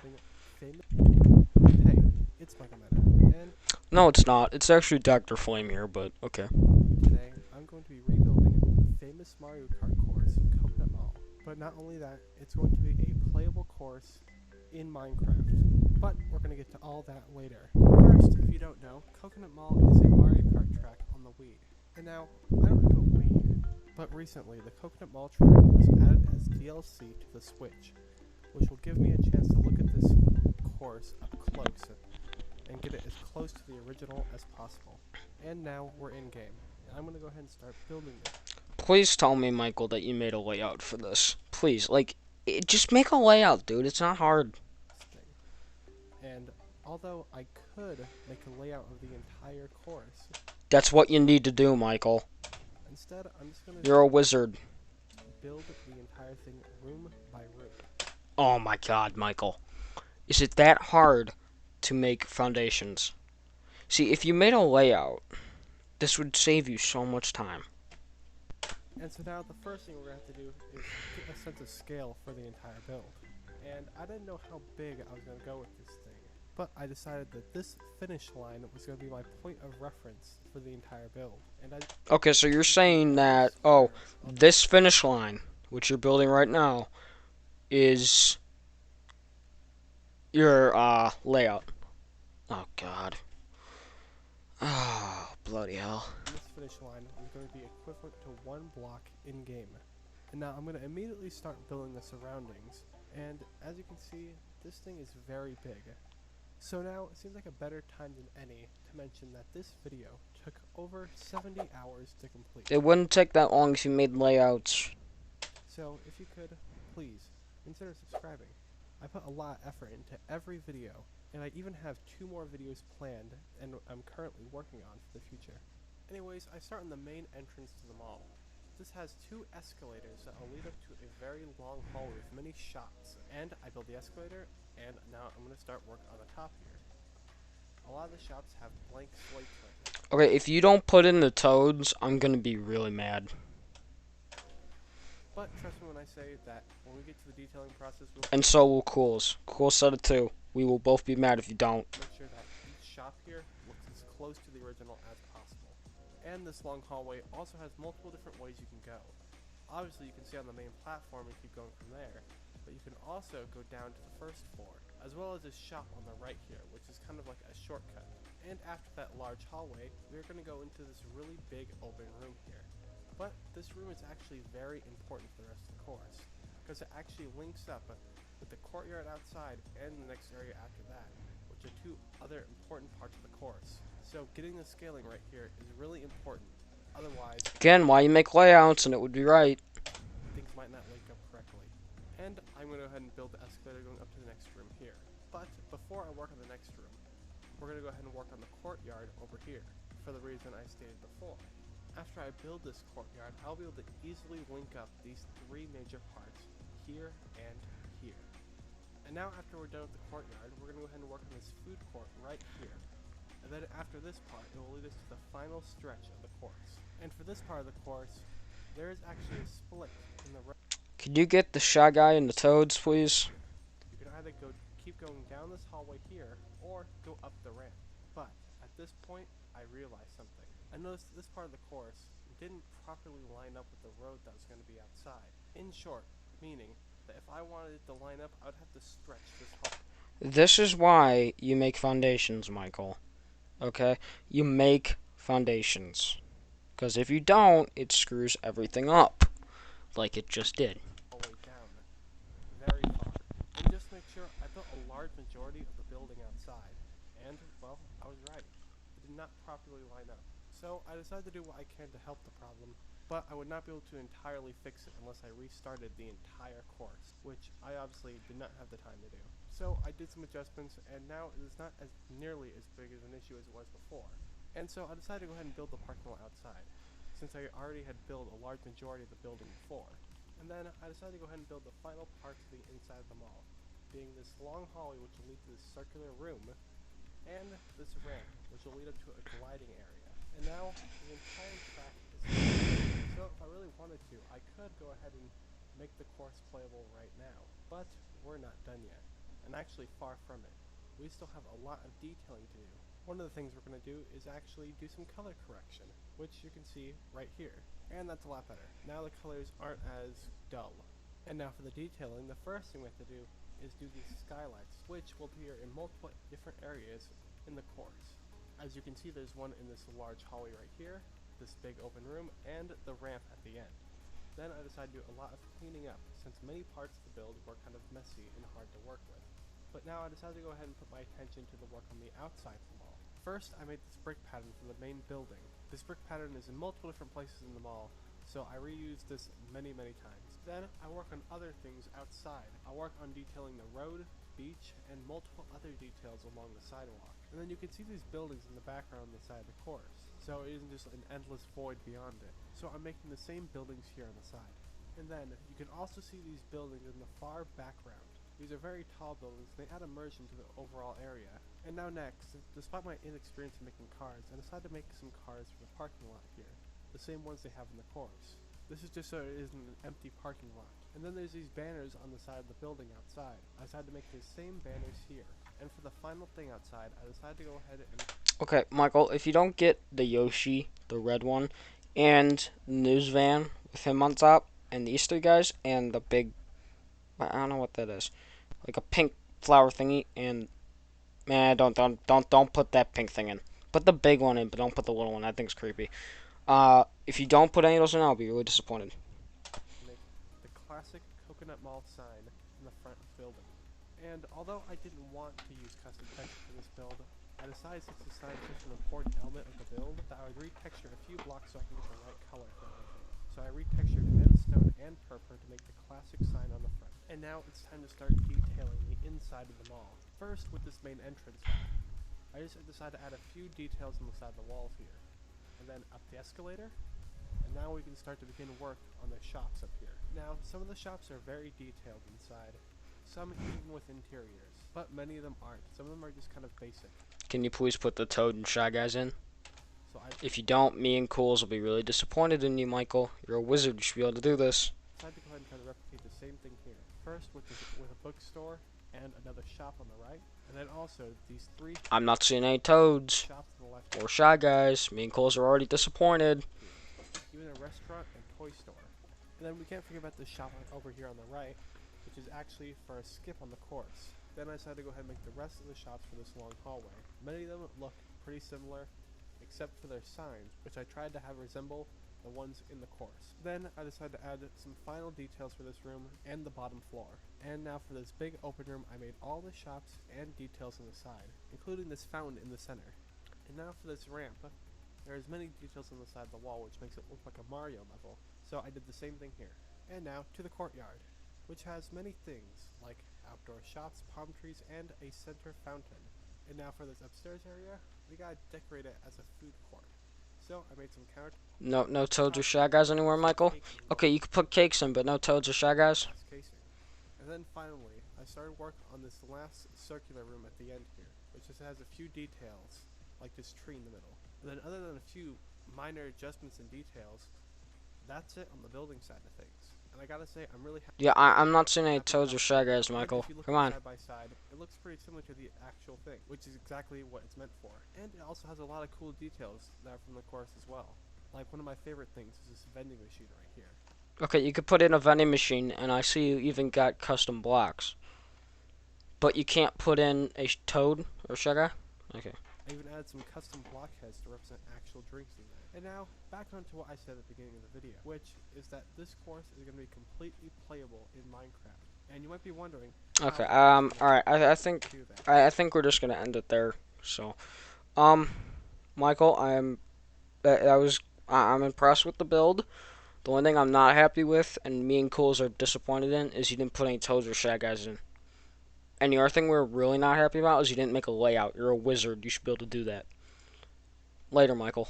rebuilding famous. Hey, it's Michael Meta, and No, it's not. It's actually Dr. Flame here, but okay. today I'm going to be rebuilding famous Mario Kart course, Coconut Mall. But not only that, it's going to be a playable course in Minecraft. But we're going to get to all that later. First, if you don't know, Coconut Mall is a Mario Kart track on the Wii. And now, I don't have a Wii, but recently the Coconut Mall track was added as DLC to the Switch, which will give me a chance to look at this course up close and get it as close to the original as possible. And now we're in game. And I'm going to go ahead and start building it. Please tell me, Michael, that you made a layout for this. Please, just make a layout, dude. It's not hard. Thing. And although I could make a layout of the entire course, That's what you need to do, Michael. instead I'm just going to You're a wizard. build the entire thing room by room. Oh my god, Michael. Is it that hard to make foundations? See, if you made a layout, this would save you so much time. And so now the first thing we're going to have to do is get a sense of scale for the entire build. And I didn't know how big I was going to go with this thing, but I decided that this finish line was going to be my point of reference for the entire build. And Okay, so you're saying that, oh, this finish line, which you're building right now, is your, layout. Oh, God. Oh, bloody hell. this finish line is going to be equivalent to one block in game. And now I'm going to immediately start building the surroundings. And as you can see, this thing is very big. So now it seems like a better time than any to mention that this video took over 70 hours to complete. It wouldn't take that long if you made layouts. So if you could, please, consider subscribing. I put a lot of effort into every video, and I even have 2 more videos planned and I'm currently working on for the future. Anyways, I start in the main entrance to the mall. This has 2 escalators that will lead up to a very long hallway with many shops. And I build the escalator, and now I'm going to start work on the top here. A lot of the shops have blank slates right now. Okay, if you don't put in the toads, I'm gonna be really mad. But trust me when I say that when we get to the detailing process, we'll And so will Cools. Cools said it too. We will both be mad if you don't. make sure that each shop here looks as close to the original as possible. And this long hallway also has multiple different ways you can go. Obviously you can stay on the main platform and keep going from there, but you can also go down to the first floor, as well as this shop on the right here, which is kind of like a shortcut. And after that large hallway, we're going to go into this really big open room here. But this room is actually very important for the rest of the course, because it actually links up with the courtyard outside and the next area after that, which are 2 other important parts of the course. So getting the scaling right here is really important. Otherwise, Again, why you make layouts and it would be right. things might not link up correctly. And I'm going to go ahead and build the escalator going up to the next room here. But before I work on the next room, we're going to go ahead and work on the courtyard over here, for the reason I stated before. After I build this courtyard, I'll be able to easily link up these 3 major parts, here and here. And now after we're done with the courtyard, we're going to go ahead and work on this food court right here. And then after this part, it will lead us to the final stretch of the course. And for this part of the course, there is actually a split in the Could you get the Shy Guy and the toads, please? You can either keep going down this hallway here, or go up the ramp. But at this point, I realized something. I noticed that this part of the course didn't properly line up with the road that was going to be outside. In short, meaning that if I wanted it to line up, I would have to stretch this hallway. This is why you make foundations, Michael. Okay? You make foundations. Because if you don't, it screws everything up. Like it just did. Down very far. And just to make sure, I built a large majority of the building outside. And, well, I was right. It did not properly line up. So I decided to do what I can to help the problem, but I would not be able to entirely fix it unless I restarted the entire course, which I obviously did not have the time to do. So I did some adjustments, and now it is not as nearly as big of an issue as it was before. And so I decided to go ahead and build the parking lot outside, since I already had built a large majority of the building before. And then I decided to go ahead and build the final parts of the inside of the mall, being this long hallway which will lead to this circular room, and this ramp which will lead up to a gliding area. And now the entire track is complete. So if I really wanted to, I could go ahead and make the course playable right now, but we're not done yet. and actually far from it. We still have a lot of detailing to do. One of the things we're going to do is actually do some color correction, which you can see right here. And that's a lot better. Now the colors aren't as dull. And now for the detailing, the first thing we have to do is do these skylights, which will appear in multiple different areas in the course. As you can see, there's one in this large hallway right here, this big open room, and the ramp at the end. Then I decided to do a lot of cleaning up, since many parts of the build were kind of messy and hard to work with. But now I decided to go ahead and put my attention to the work on the outside of the mall. First, I made this brick pattern for the main building. This brick pattern is in multiple different places in the mall, so I reused this many times. Then I work on other things outside. I work on detailing the road, beach, and multiple other details along the sidewalk. And then you can see these buildings in the background on the side of the course, so it isn't just an endless void beyond it. So I'm making the same buildings here on the side. And then you can also see these buildings in the far background. These are very tall buildings, and they add immersion to the overall area. And now next, despite my inexperience in making cars, I decided to make some cars for the parking lot here, the same ones they have in the course. This is just so it isn't an empty parking lot. And then there's these banners on the side of the building outside. I decided to make the same banners here. And for the final thing outside, I decided to go ahead and... Okay, Michael, if you don't get the Yoshi, the red one, and the news van with him on top, and the Easter guys, and the big, I don't know what that is, like a pink flower thingy, and man, don't put that pink thing in. Put the big one in, but don't put the little one. That thing's creepy. If you don't put any of those in, I'll be really disappointed. make the classic coconut mall sign in the front of the building. And although I didn't want to use custom texture for this build, I decided since the sign is such an important element of the build that I would retexture a few blocks so I can get the right color for everything. So I retextured endstone and purple to make the classic sign on the front. And now it's time to start detailing the inside of the mall. First with this main entrance path. I just decided to add a few details on the side of the walls here. And then up the escalator. And now we can start to begin work on the shops up here. Now, some of the shops are very detailed inside, some even with interiors, but many of them aren't. Some of them are just kind of basic. Can you please put the Toad and Shy Guys in? So I If you don't, me and Cools will be really disappointed in you, Michael. You're a wizard. You should be able to do this. decided to go ahead and try to replicate the same thing here. First with a bookstore and another shop on the right, and then also these three I'm not seeing any Toads shops on the left or Shy Guys. Me and Cools are already disappointed. here. Even a restaurant and toy store. And then we can't forget about this shop over here on the right, which is actually for a skip on the course. Then I decided to go ahead and make the rest of the shops for this long hallway. Many of them look pretty similar, except for their signs, which I tried to have resemble the ones in the course. Then I decided to add some final details for this room and the bottom floor. And now for this big open room, I made all the shops and details on the side, including this fountain in the center. And now for this ramp, there is many details on the side of the wall, which makes it look like a Mario level. So I did the same thing here. And now to the courtyard, which has many things, like outdoor shops, palm trees, and a center fountain. And now for this upstairs area, we gotta decorate it as a food court. So I made some counter No Toads or Shy Guys anywhere, Michael? Okay, you can put cakes in, but no Toads or Shy Guys? glass casing. And then finally, I started work on this last circular room at the end here, which just has a few details, like this tree in the middle. And then other than a few minor adjustments and details, that's it on the building side of things. And I gotta say, I'm really happy. Yeah, I'm not seeing any Toads or Shy Guys, Michael. If you look Come on. side by side, it looks pretty similar to the actual thing, which is exactly what it's meant for. And it also has a lot of cool details that are from the course as well. Like one of my favorite things is this vending machine right here. Okay, you could put in a vending machine, and I see you even got custom blocks. But you can't put in a Toad or Shy Guy? Okay. I even added some custom blockheads to represent actual drinks in there. And now, back onto what I said at the beginning of the video, which is that this course is going to be completely playable in Minecraft. And you might be wondering, Okay. how Alright. I to think do that. I think we're just gonna end it there. So, Michael, I'm impressed with the build. The only thing I'm not happy with, and me and Cools are disappointed in, is you didn't put any Toads or Shy Guys in. And the other thing we're really not happy about is you didn't make a layout. You're a wizard. You should be able to do that. Later, Michael.